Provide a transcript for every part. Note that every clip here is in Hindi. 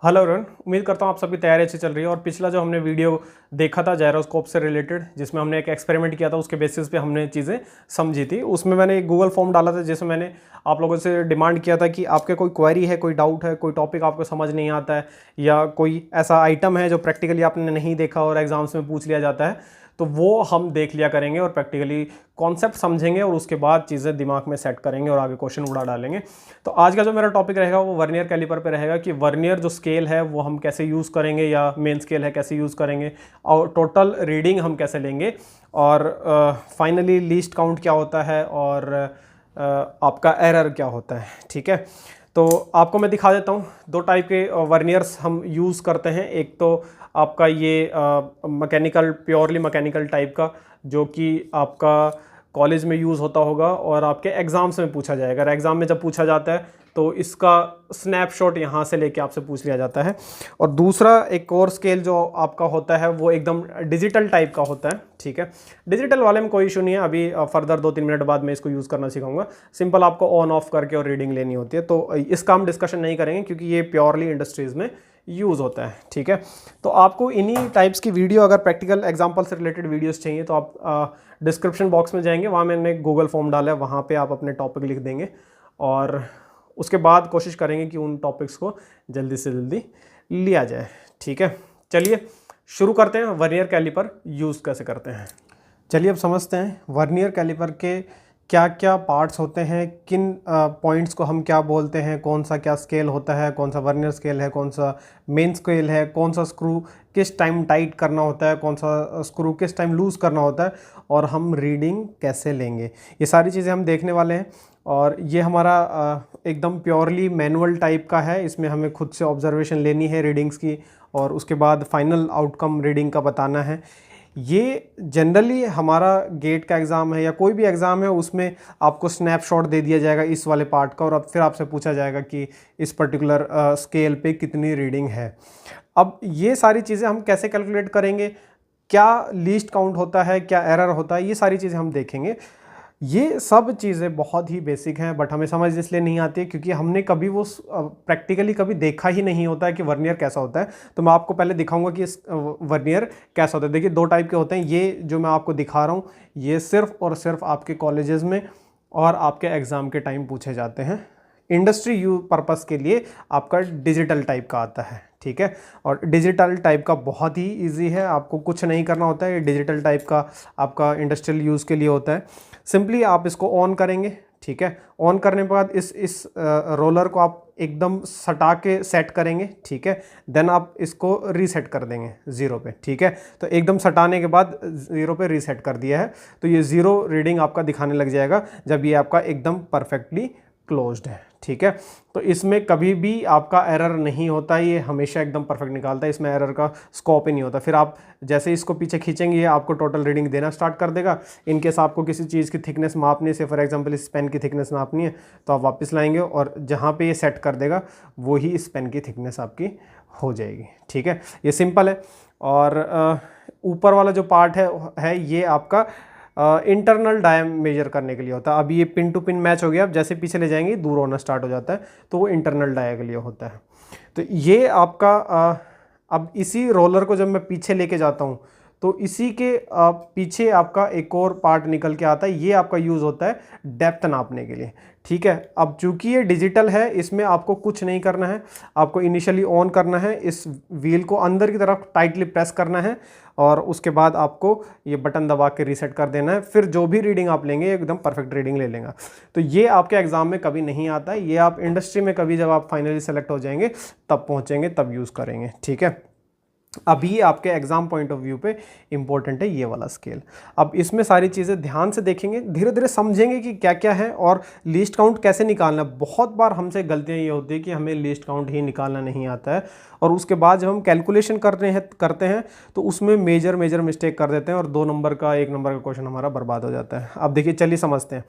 हेलो एवरीवन, उम्मीद करता हूँ आप सभी तैयारी अच्छी चल रही है। और पिछला जो हमने वीडियो देखा था जायरोस्कोप से रिलेटेड, जिसमें हमने एक एक्सपेरिमेंट किया था, उसके बेसिस पे हमने चीज़ें समझी थी। उसमें मैंने एक गूगल फॉर्म डाला था जिसमें मैंने आप लोगों से डिमांड किया था कि आपके कोई क्वेरी है, कोई डाउट है, कोई टॉपिक आपको समझ नहीं आता है, या कोई ऐसा आइटम है जो प्रैक्टिकली आपने नहीं देखा और एग्जाम्स में पूछ लिया जाता है, तो वो हम देख लिया करेंगे और प्रैक्टिकली कॉन्सेप्ट समझेंगे और उसके बाद चीज़ें दिमाग में सेट करेंगे और आगे क्वेश्चन उड़ा डालेंगे। तो आज का जो मेरा टॉपिक रहेगा वो वर्नियर कैलिपर पे रहेगा कि वर्नियर जो स्केल है वो हम कैसे यूज़ करेंगे, या मेन स्केल है कैसे यूज़ करेंगे, और टोटल रीडिंग हम कैसे लेंगे, और फाइनली लीस्ट काउंट क्या होता है, और आपका एरर क्या होता है। ठीक है, तो आपको मैं दिखा देता हूँ। दो टाइप के वर्नियर्स हम यूज़ करते हैं। एक तो आपका ये मैकेनिकल, प्योरली मैकेनिकल टाइप का, जो कि आपका कॉलेज में यूज़ होता होगा और आपके एग्ज़ाम्स में पूछा जाएगा। एग्ज़ाम में जब पूछा जाता है तो इसका स्नैपशॉट यहाँ से लेके आपसे पूछ लिया जाता है। और दूसरा एक और स्केल जो आपका होता है वो एकदम डिजिटल टाइप का होता है। ठीक है, डिजिटल वाले में कोई इशू नहीं है। अभी फर्दर 2-3 मिनट बाद मैं इसको यूज़ करना सिखाऊंगा। सिंपल आपको ऑन ऑफ करके और रीडिंग लेनी होती है। तो इसका हम डिस्कशन नहीं करेंगे क्योंकि ये प्योरली इंडस्ट्रीज़ में यूज़ होता है। ठीक है, तो आपको इन्हीं टाइप्स की वीडियो, अगर प्रैक्टिकल एग्जाम्पल से रिलेटेड वीडियोस चाहिए तो आप डिस्क्रिप्शन बॉक्स में जाएंगे, वहाँ मैंने गूगल फॉर्म डाला है, वहाँ पे आप अपने टॉपिक लिख देंगे और उसके बाद कोशिश करेंगे कि उन टॉपिक्स को जल्दी से जल्दी लिया जाए। ठीक है, चलिए शुरू करते हैं। वर्नियर कैलिपर यूज़ कैसे करते हैं, चलिए अब समझते हैं। वर्नियर कैलिपर के क्या क्या पार्ट्स होते हैं, किन पॉइंट्स को हम क्या बोलते हैं, कौन सा क्या स्केल होता है, कौन सा वर्नियर स्केल है, कौन सा मेन स्केल है, कौन सा स्क्रू किस टाइम टाइट करना होता है, कौन सा स्क्रू किस टाइम लूज़ करना होता है, और हम रीडिंग कैसे लेंगे, ये सारी चीज़ें हम देखने वाले हैं। और ये हमारा एकदम प्योरली मैनुअल टाइप का है। इसमें हमें खुद से ऑब्जर्वेशन लेनी है रीडिंग्स की और उसके बाद फाइनल आउटकम रीडिंग का बताना है। ये जनरली हमारा गेट का एग्ज़ाम है या कोई भी एग्ज़ाम है, उसमें आपको स्नैपशॉट दे दिया जाएगा इस वाले पार्ट का, और अब फिर आपसे पूछा जाएगा कि इस पर्टिकुलर स्केल पे कितनी रीडिंग है। अब ये सारी चीज़ें हम कैसे कैलकुलेट करेंगे, क्या लीस्ट काउंट होता है, क्या एरर होता है, ये सारी चीज़ें हम देखेंगे। ये सब चीज़ें बहुत ही बेसिक हैं, बट हमें समझ इसलिए नहीं आती क्योंकि हमने कभी वो प्रैक्टिकली कभी देखा ही नहीं होता है कि वर्नियर कैसा होता है। तो मैं आपको पहले दिखाऊंगा कि इस वर्नियर कैसा होता है। देखिए, दो टाइप के होते हैं। ये जो मैं आपको दिखा रहा हूँ ये सिर्फ और सिर्फ आपके कॉलेजेस में और आपके एग्ज़ाम के टाइम पूछे जाते हैं। इंडस्ट्री यू पर्पस के लिए आपका डिजिटल टाइप का आता है। ठीक है, और डिजिटल टाइप का बहुत ही इजी है, आपको कुछ नहीं करना होता है। ये डिजिटल टाइप का आपका इंडस्ट्रियल यूज़ के लिए होता है। सिंपली आप इसको ऑन करेंगे। ठीक है, ऑन करने के बाद इस रोलर को आप एकदम सटा के सेट करेंगे। ठीक है, देन आप इसको रीसेट कर देंगे 0 पे। ठीक है, तो एकदम सटाने के बाद 0 पे रीसेट कर दिया है, तो ये 0 रीडिंग आपका दिखाने लग जाएगा जब ये आपका एकदम परफेक्टली क्लोज्ड है। ठीक है, तो इसमें कभी भी आपका एरर नहीं होता, ये हमेशा एकदम परफेक्ट निकालता है, इसमें एरर का स्कोप ही नहीं होता। फिर आप जैसे इसको पीछे खींचेंगे ये आपको टोटल रीडिंग देना स्टार्ट कर देगा। इनकेस आपको किसी चीज़ की थिकनेस मापनी है, फॉर एग्जांपल इस पेन की थिकनेस मापनी है, तो आप वापस लाएंगे और जहाँ पे ये सेट कर देगा वही इस पेन की थिकनेस आपकी हो जाएगी। ठीक है, ये सिंपल है। और ऊपर वाला जो पार्ट है ये आपका इंटरनल डायम मेजर करने के लिए होता है। अभी ये पिन टू पिन मैच हो गया, अब जैसे पीछे ले जाएंगे दूर होना स्टार्ट हो जाता है, तो वो इंटरनल डाया के लिए होता है। तो ये आपका अब इसी रोलर को जब मैं पीछे लेके जाता हूँ तो इसी के पीछे आपका एक और पार्ट निकल के आता है, ये आपका यूज़ होता है डेप्थ नापने के लिए। ठीक है, अब चूंकि ये डिजिटल है, इसमें आपको कुछ नहीं करना है। आपको इनिशियली ऑन करना है, इस व्हील को अंदर की तरफ टाइटली प्रेस करना है और उसके बाद आपको ये बटन दबा के रीसेट कर देना है। फिर जो भी रीडिंग आप लेंगे एकदम परफेक्ट रीडिंग ले लेगा। तो ये आपके एग्जाम में कभी नहीं आता है, ये आप इंडस्ट्री में कभी जब आप फाइनली सेलेक्ट हो जाएंगे तब पहुँचेंगे, तब यूज़ करेंगे। ठीक है, अभी आपके एग्जाम पॉइंट ऑफ व्यू पे इंपॉर्टेंट है ये वाला स्केल। अब इसमें सारी चीज़ें ध्यान से देखेंगे, धीरे धीरे समझेंगे कि क्या क्या है और लीस्ट काउंट कैसे निकालना। बहुत बार हमसे गलतियां ये होती है कि हमें लीस्ट काउंट ही निकालना नहीं आता है, और उसके बाद जब हम कैलकुलेशन करते हैं तो उसमें मेजर मिस्टेक कर देते हैं और 2 नंबर का 1 नंबर का क्वेश्चन हमारा बर्बाद हो जाता है। अब देखिए, चलिए समझते हैं।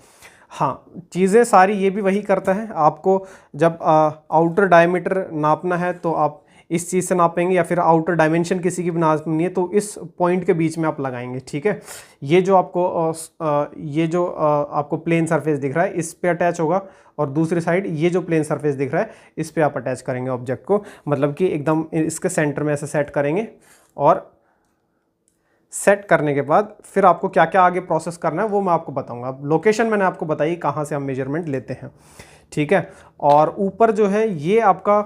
हाँ, चीज़ें सारी ये भी वही करता है। आपको जब आउटर डायमीटर नापना है तो आप इस चीज़ से नापेंगे या फिर आउटर डायमेंशन किसी की भी नापनी है तो इस पॉइंट के बीच में आप लगाएंगे, ठीक है। ये जो आपको प्लेन सरफेस दिख रहा है इस पे अटैच होगा, और दूसरी साइड ये जो प्लेन सरफेस दिख रहा है इस पे आप अटैच करेंगे ऑब्जेक्ट को, मतलब कि एकदम इसके सेंटर में ऐसे सेट करेंगे। और सेट करने के बाद फिर आपको क्या क्या आगे प्रोसेस करना है वो मैं आपको बताऊंगा। अब लोकेशन मैंने आपको बताई कहाँ से हम मेजरमेंट लेते हैं, ठीक है। और ऊपर जो है ये आपका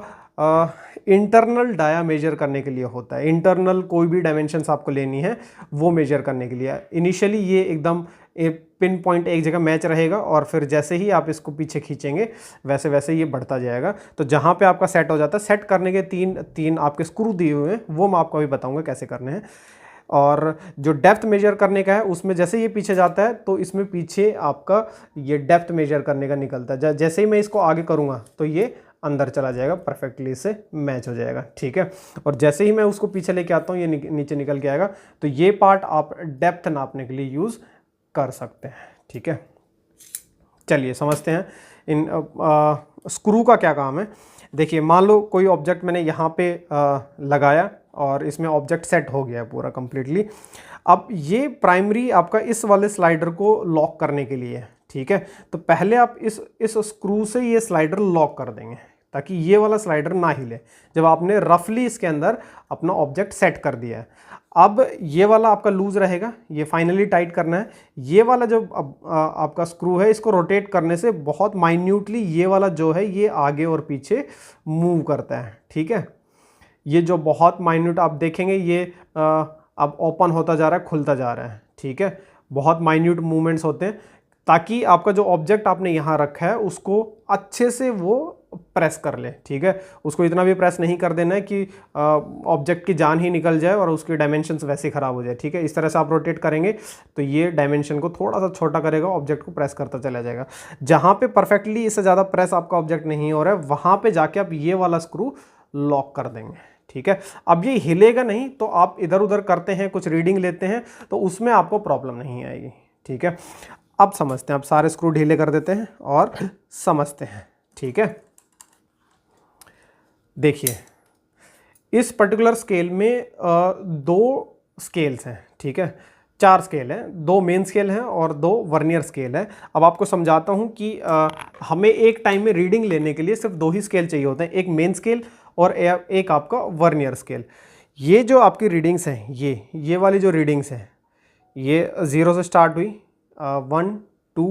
इंटरनल डाया मेजर करने के लिए होता है। इंटरनल कोई भी डायमेंशंस आपको लेनी है वो मेजर करने के लिए इनिशियली ये एकदम पिन पॉइंट एक जगह मैच रहेगा, और फिर जैसे ही आप इसको पीछे खींचेंगे वैसे वैसे ये बढ़ता जाएगा। तो जहाँ पे आपका सेट हो जाता है, सेट करने के तीन आपके स्क्रू दिए हुए हैं वो मैं आपको अभी बताऊँगा कैसे करने हैं। और जो डेप्थ मेजर करने का है उसमें जैसे ये पीछे जाता है तो इसमें पीछे आपका ये डेप्थ मेजर करने का निकलता है। जैसे ही मैं इसको आगे करूँगा तो ये अंदर चला जाएगा, परफेक्टली इससे मैच हो जाएगा, ठीक है। और जैसे ही मैं उसको पीछे लेके आता हूँ ये नीचे निकल के आएगा। तो ये पार्ट आप डेप्थ नापने के लिए यूज़ कर सकते हैं, ठीक है। चलिए समझते हैं इन स्क्रू का क्या काम है। देखिए मान लो कोई ऑब्जेक्ट मैंने यहाँ पे लगाया और इसमें ऑब्जेक्ट सेट हो गया है पूरा कंप्लीटली। अब ये प्राइमरी आपका इस वाले स्लाइडर को लॉक करने के लिए है, ठीक है। तो पहले आप इस स्क्रू से ये स्लाइडर लॉक कर देंगे ताकि ये वाला स्लाइडर ना हिले, जब आपने रफली इसके अंदर अपना ऑब्जेक्ट सेट कर दिया है। अब ये वाला आपका लूज रहेगा, ये फाइनली टाइट करना है। ये वाला जो आपका स्क्रू है इसको रोटेट करने से बहुत माइन्यूटली ये वाला जो है ये आगे और पीछे मूव करता है, ठीक है। ये जो बहुत माइन्यूट आप देखेंगे ये अब ओपन होता जा रहा है, खुलता जा रहा है, ठीक है। बहुत माइन्यूट मूवमेंट्स होते हैं ताकि आपका जो ऑब्जेक्ट आपने यहाँ रखा है उसको अच्छे से वो प्रेस कर ले, ठीक है। उसको इतना भी प्रेस नहीं कर देना है कि ऑब्जेक्ट की जान ही निकल जाए और उसकी डायमेंशंस वैसे ख़राब हो जाए, ठीक है। इस तरह से आप रोटेट करेंगे तो ये डायमेंशन को थोड़ा सा छोटा करेगा, ऑब्जेक्ट को प्रेस करता चला जाएगा। जहाँ पे परफेक्टली इससे ज़्यादा प्रेस आपका ऑब्जेक्ट नहीं हो रहा है वहाँ पर जाके आप ये वाला स्क्रू लॉक कर देंगे, ठीक है। अब ये हिलेगा नहीं, तो आप इधर उधर करते हैं कुछ रीडिंग लेते हैं तो उसमें आपको प्रॉब्लम नहीं आएगी, ठीक है। अब समझते हैं, अब सारे स्क्रू ढीले कर देते हैं और समझते हैं, ठीक है। देखिए इस पर्टिकुलर स्केल में दो स्केल्स हैं, ठीक है। 4 स्केल हैं, 2 मेन स्केल हैं और 2 वर्नियर स्केल हैं। अब आपको समझाता हूं कि हमें एक टाइम में रीडिंग लेने के लिए सिर्फ 2 ही स्केल चाहिए होते हैं, एक मेन स्केल और एक आपका वर्नियर स्केल। ये जो आपकी रीडिंग्स हैं ये वाली जो रीडिंग्स हैं ये 0 से स्टार्ट हुई, 1 2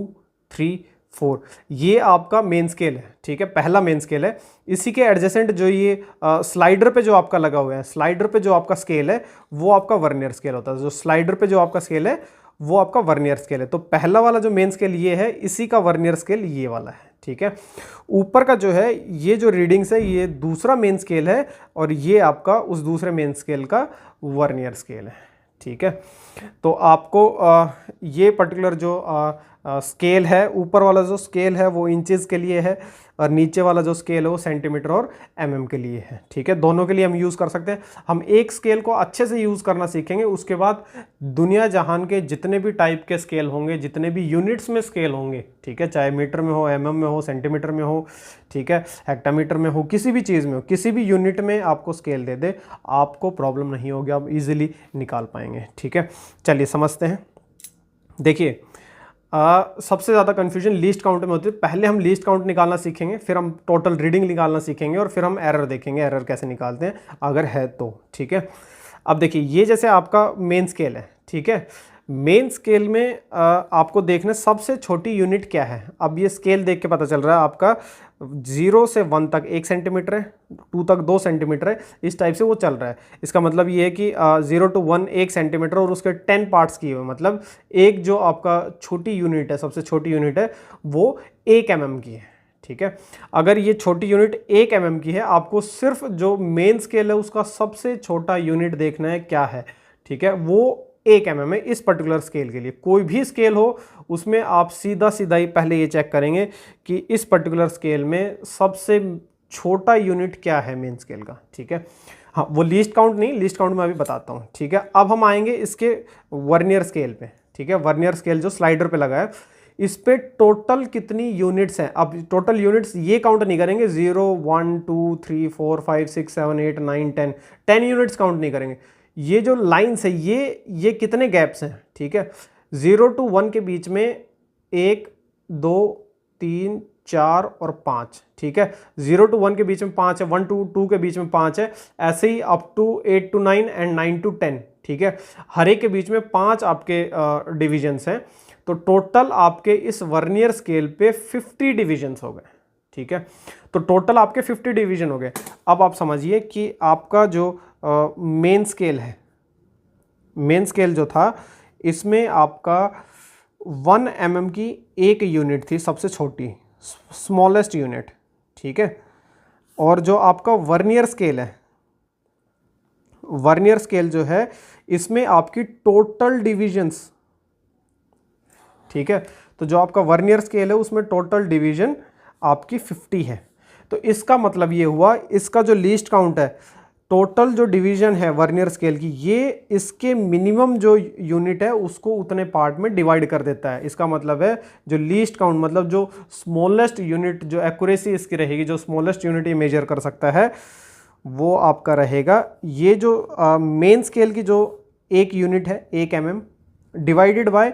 3 4, ये आपका मेन स्केल है, ठीक है, पहला मेन स्केल है। इसी के एडजेसेंट जो ये स्लाइडर पे जो आपका लगा हुआ है, स्लाइडर पे जो आपका स्केल है वो आपका वर्नियर स्केल होता है। जो स्लाइडर पे जो आपका स्केल है वो आपका वर्नियर स्केल है। तो पहला वाला जो मेन स्केल ये है, इसी का वर्नियर स्केल ये वाला है, ठीक है। ऊपर का जो है ये जो रीडिंग्स है ये दूसरा मेन स्केल है और ये आपका उस दूसरे मेन स्केल का वर्नियर स्केल है, ठीक है। तो आपको ये पर्टिकुलर जो स्केल है, ऊपर वाला जो स्केल है वो इंचेस के लिए है और नीचे वाला जो स्केल है वो सेंटीमीटर और एमएम के लिए है, ठीक है। दोनों के लिए हम यूज़ कर सकते हैं। हम एक स्केल को अच्छे से यूज़ करना सीखेंगे, उसके बाद दुनिया जहान के जितने भी टाइप के स्केल होंगे, जितने भी यूनिट्स में स्केल होंगे, ठीक है, चाहे मीटर में हो, एमएम में हो, सेंटीमीटर में हो, ठीक है, हेक्टामीटर में हो, किसी भी चीज़ में हो, किसी भी यूनिट में आपको स्केल दे दे आपको प्रॉब्लम नहीं होगी, आप ईजिली निकाल पाएंगे, ठीक है। चलिए समझते हैं। देखिए सबसे ज़्यादा कन्फ्यूजन लीस्ट काउंट में होती है। पहले हम लीस्ट काउंट निकालना सीखेंगे, फिर हम टोटल रीडिंग निकालना सीखेंगे और फिर हम एरर देखेंगे, एरर कैसे निकालते हैं अगर है तो, ठीक है। अब देखिए ये जैसे आपका मेन स्केल है, ठीक है। मेन स्केल में आपको देखना सबसे छोटी यूनिट क्या है। अब ये स्केल देख के पता चल रहा है आपका 0 से 1 तक 1 सेंटीमीटर है, 2 तक 2 सेंटीमीटर है, इस टाइप से वो चल रहा है। इसका मतलब ये है कि 0 to 1 1 सेंटीमीटर और उसके 10 पार्ट्स किए हुए, मतलब एक जो आपका छोटी यूनिट है, सबसे छोटी यूनिट है वो 1 mm की है, ठीक है। अगर ये छोटी यूनिट 1 mm की है, आपको सिर्फ जो मेन स्केल है उसका सबसे छोटा यूनिट देखना है क्या है, ठीक है, वो 1 mm है इस पर्टिकुलर स्केल के लिए। कोई भी स्केल हो उसमें आप सीधा सीधा ही पहले ये चेक करेंगे कि इस पर्टिकुलर स्केल में सबसे छोटा यूनिट क्या है मेन स्केल का, ठीक है। हाँ, वो लीस्ट काउंट नहीं, लीस्ट काउंट मैं अभी बताता हूँ, ठीक है। अब हम आएंगे इसके वर्नियर स्केल पे, ठीक है। वर्नियर स्केल जो स्लाइडर पे लगा है, इस पे टोटल कितनी यूनिट्स हैं। अब टोटल यूनिट्स ये काउंट नहीं करेंगे, 0 1 2 3 4 5 6 7 8 9 10 यूनिट्स काउंट नहीं करेंगे। ये जो लाइन्स है ये कितने गैप्स हैं, ठीक है। 0 to 1 के बीच में 1 2 3 4 और 5, ठीक है। 0 to 1 के बीच में 5 है, 1 to 2 के बीच में 5 है, ऐसे ही up to 8 to 9 and 9 to 10, ठीक है। हर एक के बीच में 5 आपके डिविजन्स हैं। तो टोटल आपके इस वर्नियर स्केल पे 50 डिविजन्स हो गए, ठीक है। तो टोटल आपके 50 डिवीजन हो गए। अब आप समझिए कि आपका जो मेन स्केल है, मेन स्केल जो था इसमें आपका 1 mm की एक यूनिट थी, सबसे छोटी स्मॉलेस्ट यूनिट, ठीक है। और जो आपका वर्नियर स्केल है, वर्नियर स्केल जो है इसमें आपकी टोटल डिविजन्स, ठीक है। तो जो आपका वर्नियर स्केल है उसमें टोटल डिवीजन आपकी 50 है। तो इसका मतलब ये हुआ, इसका जो लीस्ट काउंट है, टोटल जो डिवीजन है वर्नियर स्केल की, ये इसके मिनिमम जो यूनिट है उसको उतने पार्ट में डिवाइड कर देता है। इसका मतलब है जो लीस्ट काउंट, मतलब जो स्मॉलेस्ट यूनिट, जो एक्यूरेसी इसकी रहेगी, जो स्मॉलेस्ट यूनिट ये मेजर कर सकता है, वो आपका रहेगा ये जो मेन स्केल की जो एक यूनिट है 1 mm डिवाइडेड बाय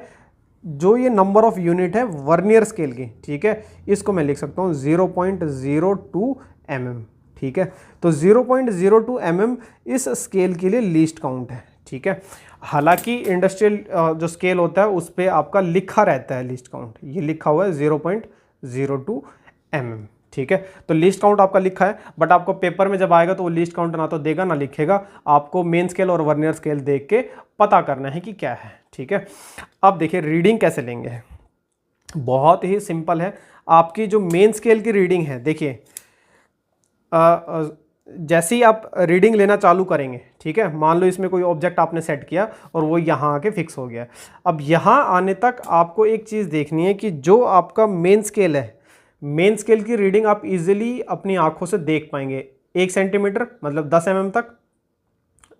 जो ये नंबर ऑफ यूनिट है वर्नियर स्केल की, ठीक है। इसको मैं लिख सकता हूँ 0.02 mm, ठीक है। तो 0.02 mm इस स्केल के लिए लीस्ट काउंट है, ठीक है। हालांकि इंडस्ट्रियल जो स्केल होता है उस पर आपका लिखा रहता है लीस्ट काउंट, ये लिखा हुआ है 0.02 mm, ठीक है। तो लीस्ट काउंट आपका लिखा है, बट आपको पेपर में जब आएगा तो वो लीस्ट काउंट ना तो देगा ना लिखेगा, आपको मेन स्केल और वर्नियर स्केल देख के पता करना है कि क्या है, ठीक है। अब देखिए रीडिंग कैसे लेंगे, बहुत ही सिंपल है। आपकी जो मेन स्केल की रीडिंग है, देखिए जैसे ही आप रीडिंग लेना चालू करेंगे, ठीक है, मान लो इसमें कोई ऑब्जेक्ट आपने सेट किया और वो यहाँ आके फिक्स हो गया। अब यहाँ आने तक आपको एक चीज़ देखनी है कि जो आपका मेन स्केल है, मेन स्केल की रीडिंग आप इजीली अपनी आंखों से देख पाएंगे। 1 सेंटीमीटर मतलब 10 mm तक,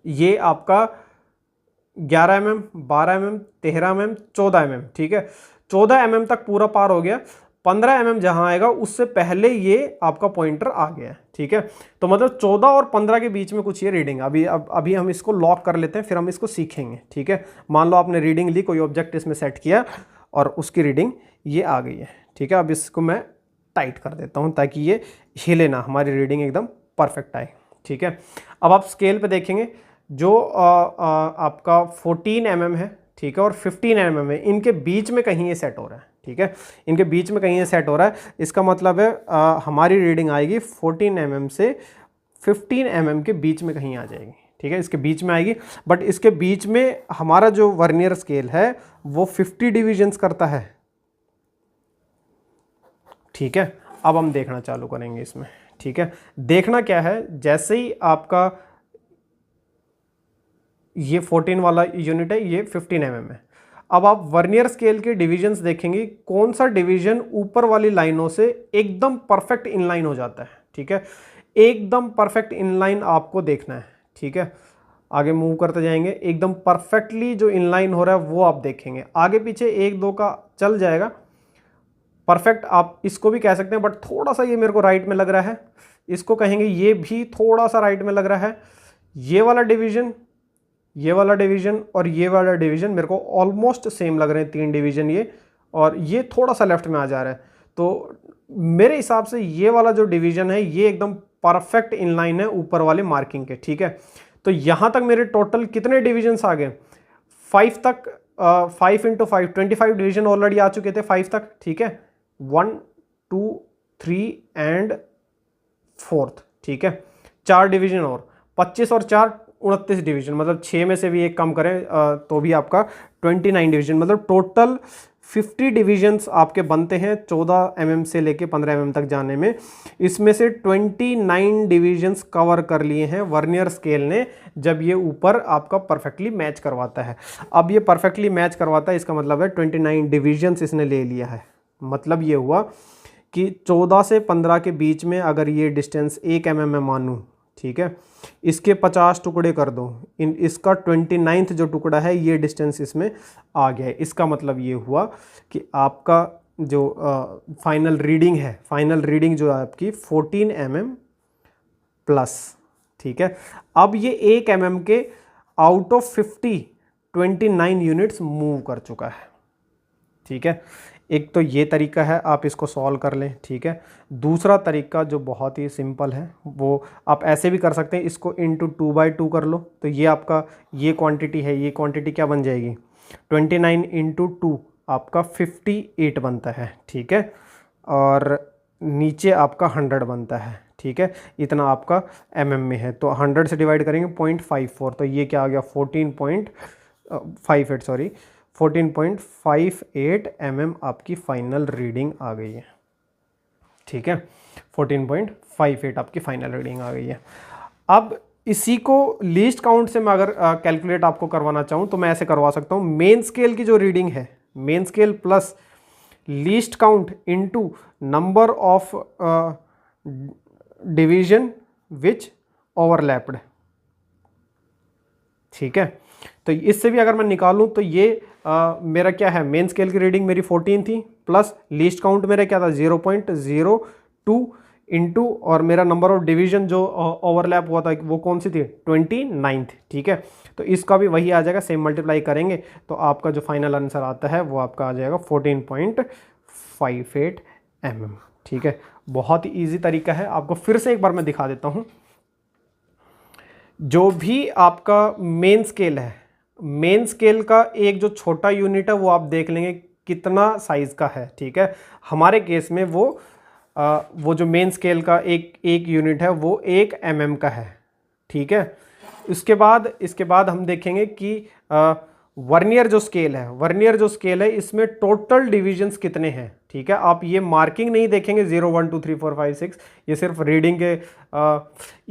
ये आपका 11 mm, 12 mm, 13 mm, 14 mm, ठीक है। 14 mm तक पूरा पार हो गया। 15 mm जहां आएगा उससे पहले ये आपका पॉइंटर आ गया, ठीक है। तो मतलब 14 और 15 के बीच में कुछ ये रीडिंग, अभी हम इसको लॉक कर लेते हैं, फिर हम इसको सीखेंगे, ठीक है। मान लो आपने रीडिंग ली, कोई ऑब्जेक्ट इसमें सेट किया और उसकी रीडिंग ये आ गई है, ठीक है। अब इसको मैं टाइट कर देता हूँ ताकि ये हिले ना, हमारी रीडिंग एकदम परफेक्ट आए, ठीक है। अब आप स्केल पे देखेंगे, जो आपका 14 mm है, ठीक है, और 15 mm है, इनके बीच में कहीं ये सेट हो रहा है, ठीक है। इनके बीच में कहीं ये सेट हो रहा है, इसका मतलब है हमारी रीडिंग आएगी 14 mm से 15 mm के बीच में कहीं आ जाएगी, ठीक है, इसके बीच में आएगी। बट इसके बीच में हमारा जो वर्नियर स्केल है वो 50 डिविजन्स करता है, ठीक है। अब हम देखना चालू करेंगे इसमें, ठीक है। देखना क्या है, जैसे ही आपका ये 14 वाला यूनिट है, ये 15 mm है। अब आप वर्नियर स्केल के डिविजन्स देखेंगे, कौन सा डिवीजन ऊपर वाली लाइनों से एकदम परफेक्ट इनलाइन हो जाता है, ठीक है। एकदम परफेक्ट इनलाइन आपको देखना है, ठीक है। आगे मूव करते जाएंगे, एकदम परफेक्टली जो इनलाइन हो रहा है वो आप देखेंगे। आगे पीछे 1 2 का चल जाएगा परफेक्ट, आप इसको भी कह सकते हैं, बट थोड़ा सा ये मेरे को राइट में लग रहा है, इसको कहेंगे ये भी थोड़ा सा राइट में लग रहा है। ये वाला डिवीजन, ये वाला डिवीजन और ये वाला डिवीजन मेरे को ऑलमोस्ट सेम लग रहे हैं, 3 डिवीजन ये, और ये थोड़ा सा लेफ्ट में आ जा रहा है। तो मेरे हिसाब से ये वाला जो डिवीजन है ये एकदम परफेक्ट इनलाइन है ऊपर वाले मार्किंग के, ठीक है। तो यहाँ तक मेरे टोटल कितने डिविजन्स आ गए, 5 तक, 5 × 5 25 डिवीजन ऑलरेडी आ चुके थे 5 तक, ठीक है। 1 2 3 एंड 4th, ठीक है। 4 डिवीजन और 25 और 4 29 डिवीजन, मतलब 6 में से भी एक कम करें तो भी आपका 29 डिवीजन, मतलब टोटल 50 डिविजन्स आपके बनते हैं 14 mm से लेके 15 mm तक जाने में। इसमें से 29 डिविजन्स कवर कर लिए हैं वर्नियर स्केल ने, जब ये ऊपर आपका परफेक्टली मैच करवाता है। अब ये परफेक्टली मैच करवाता है, इसका मतलब है 29 डिविजन्स इसने ले लिया है। मतलब ये हुआ कि 14 से 15 के बीच में अगर ये डिस्टेंस 1 mm मैं मानूँ, ठीक है। इसके 50 टुकड़े कर दो, इसका 29th जो टुकड़ा है ये डिस्टेंस इसमें आ गया है। इसका मतलब ये हुआ कि आपका जो फाइनल रीडिंग है, फाइनल रीडिंग जो है आपकी 14 mm प्लस, ठीक है। अब ये 1 mm के आउट ऑफ 50 29 यूनिट्स मूव कर चुका है, ठीक है। एक तो ये तरीका है, आप इसको सॉल्व कर लें, ठीक है। दूसरा तरीका जो बहुत ही सिंपल है वो आप ऐसे भी कर सकते हैं, इसको इंटू 2/2 कर लो, तो ये आपका ये क्वांटिटी है, ये क्वांटिटी क्या बन जाएगी 29 इंटू 2 आपका 58 बनता है, ठीक है। और नीचे आपका 100 बनता है, ठीक है। इतना आपका mm में है, तो 100 से डिवाइड करेंगे 0.54, तो ये क्या आ गया 14.58 mm आपकी फाइनल रीडिंग आ गई है, ठीक है। 14.58 आपकी फाइनल रीडिंग आ गई है। अब इसी को लीस्ट काउंट से मैं अगर कैलकुलेट आपको करवाना चाहूँ तो मैं ऐसे करवा सकता हूँ, मेन स्केल की जो रीडिंग है, main scale plus least count into number of division which overlapped, ठीक है। तो इससे भी अगर मैं निकालूं तो ये मेरा क्या है, मेन स्केल की रीडिंग मेरी 14 थी प्लस लीस्ट काउंट मेरा क्या था 0.02 इंटू और मेरा नंबर ऑफ डिवीजन जो ओवरलैप हुआ था वो कौन सी थी 29th, ठीक है। तो इसका भी वही आ जाएगा, सेम मल्टीप्लाई करेंगे तो आपका जो फाइनल आंसर आता है वो आपका आ जाएगा 14.58 mm, ठीक है। बहुत ही ईजी तरीका है, आपको फिर से एक बार मैं दिखा देता हूँ। जो भी आपका मेन स्केल है, मेन स्केल का एक जो छोटा यूनिट है वो आप देख लेंगे कितना साइज का है, ठीक है। हमारे केस में वो जो मेन स्केल का एक यूनिट है वो 1 mm का है, ठीक है। इसके बाद हम देखेंगे कि वर्नियर जो स्केल है, इसमें टोटल डिविजन्स कितने हैं, ठीक है। आप ये मार्किंग नहीं देखेंगे 0 1 2 3 4 5 6, ये सिर्फ रीडिंग के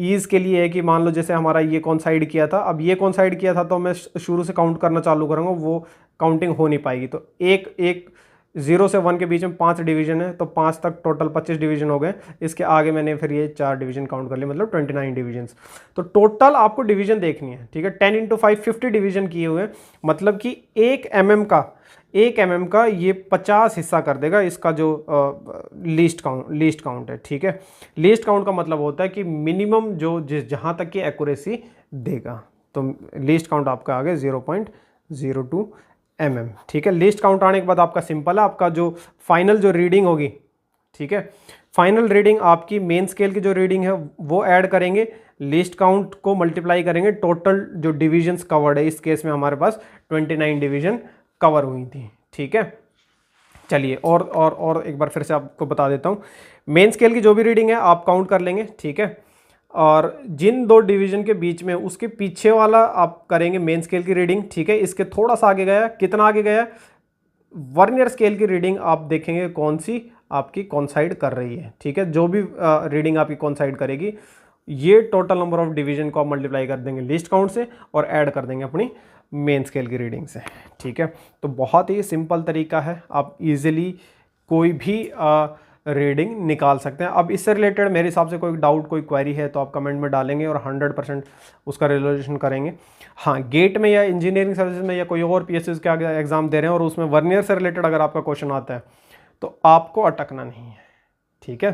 ईज के लिए है कि मान लो जैसे हमारा ये कॉन्साइड किया था, अब ये कॉन्साइड किया था तो मैं शुरू से काउंट करना चालू करूँगा, वो काउंटिंग हो नहीं पाएगी। तो एक 0 से 1 के बीच में 5 डिवीजन है, तो 5 तक टोटल 25 डिवीजन हो गए। इसके आगे मैंने फिर ये 4 डिवीजन काउंट कर लिए, मतलब 29 डिवीजन्स। तो टोटल आपको डिवीजन देखनी है, ठीक है। 10 इंटू 5 50 डिवीजन किए हुए, मतलब कि 1 mm का ये 50 हिस्सा कर देगा इसका जो लीस्ट काउंट है, ठीक है। लीस्ट काउंट का मतलब होता है कि मिनिमम जो जहाँ तक की एक्यूरेसी देगा, तो लीस्ट काउंट आपका आ गया 0.02 mm, ठीक है। लिस्ट काउंट आने के बाद आपका सिंपल है, आपका जो फाइनल जो रीडिंग होगी, ठीक है, फाइनल रीडिंग आपकी मेन स्केल की जो रीडिंग है वो ऐड करेंगे, लिस्ट काउंट को मल्टीप्लाई करेंगे, टोटल जो डिविजन्स कवर्ड है, इस केस में हमारे पास 29 डिवीजन कवर हुई थी, ठीक है। चलिए और एक बार फिर से आपको बता देता हूँ, मेन स्केल की जो भी रीडिंग है आप काउंट कर लेंगे, ठीक है। और जिन 2 डिवीजन के बीच में उसके पीछे वाला आप करेंगे मेन स्केल की रीडिंग, ठीक है। इसके थोड़ा सा आगे गया, कितना आगे गया, वर्नियर स्केल की रीडिंग आप देखेंगे कौन सी आपकी कॉन्साइड कर रही है, ठीक है। जो भी रीडिंग आपकी कॉन्साइड करेगी, ये टोटल नंबर ऑफ डिवीजन को आप मल्टीप्लाई कर देंगे लिस्ट काउंट से और ऐड कर देंगे अपनी मेन स्केल की रीडिंग से, ठीक है। तो बहुत ही सिंपल तरीका है, आप इजीली कोई भी रीडिंग निकाल सकते हैं। अब इससे रिलेटेड मेरे हिसाब से कोई डाउट, कोई क्वेरी है तो आप कमेंट में डालेंगे और 100% उसका रिजोल्यूशन करेंगे। हाँ, गेट में या इंजीनियरिंग सर्विसेज में या कोई और पीएसयू के आगे एग्जाम दे रहे हैं और उसमें वर्नियर से रिलेटेड अगर आपका क्वेश्चन आता है तो आपको अटकना नहीं है, ठीक है।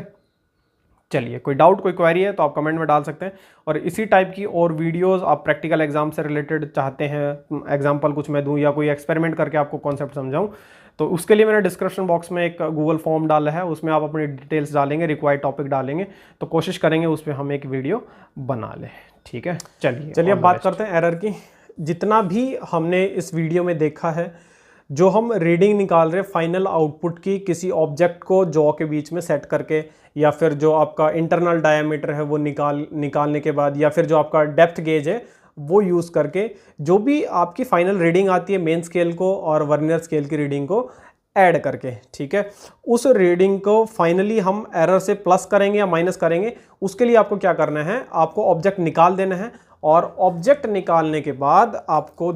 चलिए, कोई डाउट, कोई क्वेरी है तो आप कमेंट में डाल सकते हैं। और इसी टाइप की और वीडियोस आप प्रैक्टिकल एग्जाम से रिलेटेड चाहते हैं, एग्जांपल कुछ मैं दूं या कोई एक्सपेरिमेंट करके आपको कॉन्सेप्ट समझाऊं, तो उसके लिए मैंने डिस्क्रिप्शन बॉक्स में एक गूगल फॉर्म डाला है, उसमें आप अपनी डिटेल्स डालेंगे, रिक्वायर्ड टॉपिक डालेंगे, तो कोशिश करेंगे उस पर हम एक वीडियो बना लें, ठीक है। चलिए अब बात करते हैं एरर की। जितना भी हमने इस वीडियो में देखा है, जो हम रीडिंग निकाल रहे हैं फाइनल आउटपुट की किसी ऑब्जेक्ट को जॉ के बीच में सेट करके, या फिर जो आपका इंटरनल डायमीटर है वो निकालने के बाद, या फिर जो आपका डेप्थ गेज है वो यूज़ करके, जो भी आपकी फाइनल रीडिंग आती है मेन स्केल को और वर्नियर स्केल की रीडिंग को ऐड करके, ठीक है, उस रीडिंग को फाइनली हम एरर से प्लस करेंगे या माइनस करेंगे। उसके लिए आपको क्या करना है, आपको ऑब्जेक्ट निकाल देना है और ऑब्जेक्ट निकालने के बाद आपको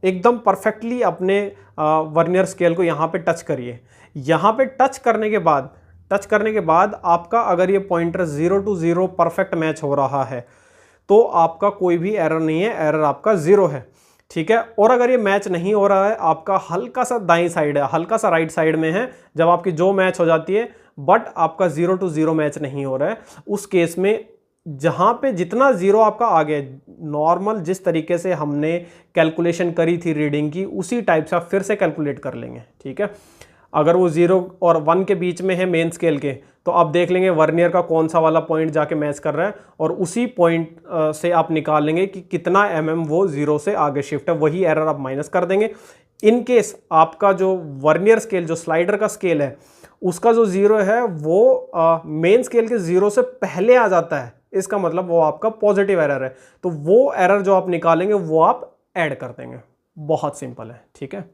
एकदम परफेक्टली अपने वर्नियर स्केल को यहाँ पे टच करिए। यहाँ पे टच करने के बाद टच करने के बाद आपका अगर ये पॉइंटर 0 to 0 परफेक्ट मैच हो रहा है तो आपका कोई भी एरर नहीं है, एरर आपका 0 है, ठीक है। और अगर ये मैच नहीं हो रहा है, आपका हल्का सा दाईं साइड है, हल्का सा राइट साइड में है, जब आपकी जो मैच हो जाती है बट आपका 0 to 0 मैच नहीं हो रहा है, उस केस में जहां पे जितना 0 आपका आ गया, नॉर्मल जिस तरीके से हमने कैलकुलेशन करी थी रीडिंग की उसी टाइप से आप फिर से कैलकुलेट कर लेंगे, ठीक है। अगर वो 0 और 1 के बीच में है मेन स्केल के, तो आप देख लेंगे वर्नियर का कौन सा वाला पॉइंट जाके मैच कर रहा है और उसी पॉइंट से आप निकाल लेंगे कि कितना mm वो 0 से आगे शिफ्ट है, वही एरर आप माइनस कर देंगे। इन केस आपका जो वर्नियर स्केल, जो स्लाइडर का स्केल है, उसका जो 0 है वो मेन स्केल के 0 से पहले आ जाता है, इसका मतलब वो आपका पॉजिटिव एरर है, तो वो एरर जो आप निकालेंगे वो आप ऐड कर देंगे। बहुत सिंपल है, ठीक है।